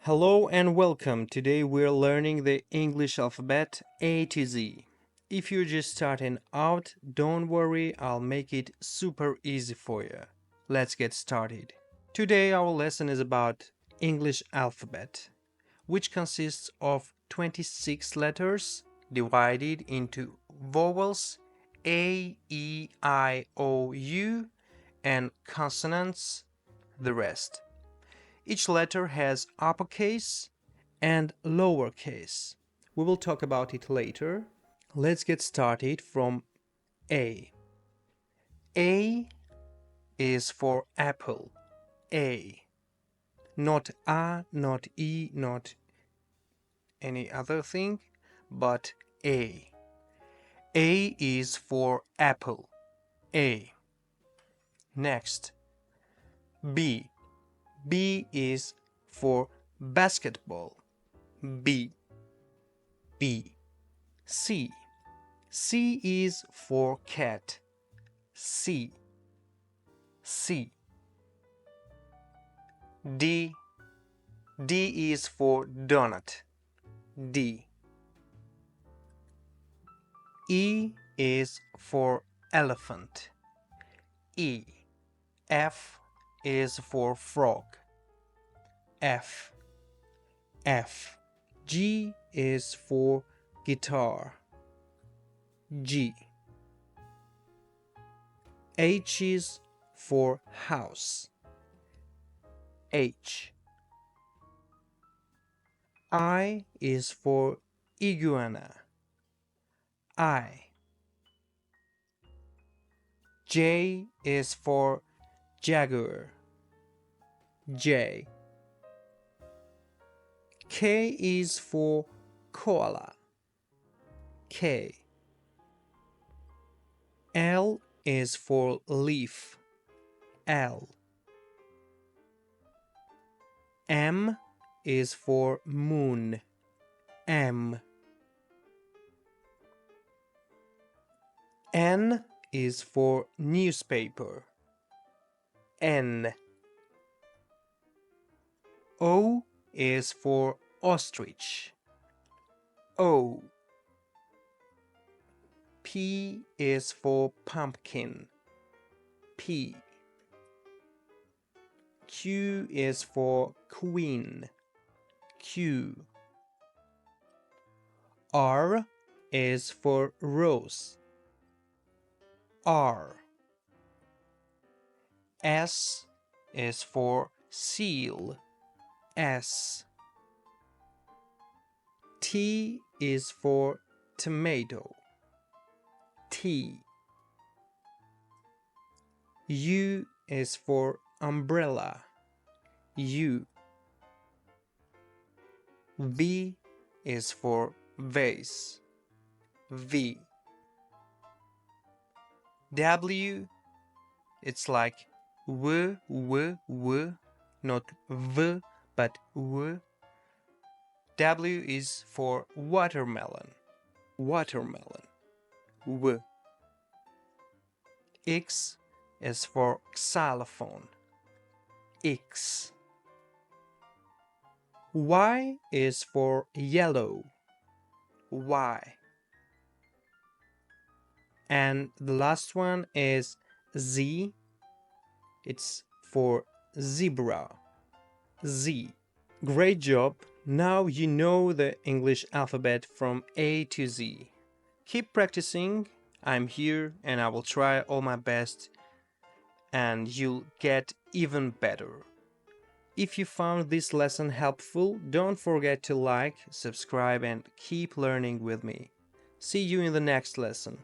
Hello and welcome. Today we're learning the English alphabet A to Z. If you're just starting out, don't worry, I'll make it super easy for you. Let's get started. Today our lesson is about English alphabet, which consists of 26 letters divided into vowels A, E, I, O, U and consonants, the rest. Each letter has uppercase and lowercase. We will talk about it later. Let's get started from A. A is for apple. A. Not A, not E, not any other thing, but A. A is for apple. A. Next, B. B is for basketball. B. B. C. C is for cat. C. C. D. D is for donut. D. E is for elephant. E. F is for frog. F. F. G is for guitar. G. H is for house. H. I is for iguana. I. J is for jaguar. J. K is for koala. K. L is for leaf. L. M is for moon. M. N is for newspaper. N. O is for ostrich. O. P is for pumpkin. P. Q is for queen. Q. R is for rose. R. S is for seal. S. T is for tomato. T. U is for umbrella. U. V is for vase. V. W, it's like w, not v, but w. W is for watermelon. Watermelon. W. X is for xylophone. X. Y is for yellow. Y. And the last one is Z. It's for zebra. Z. Great job! Now you know the English alphabet from A to Z. Keep practicing. I'm here and I will try all my best and you'll get even better. If you found this lesson helpful, don't forget to like, subscribe and keep learning with me. See you in the next lesson.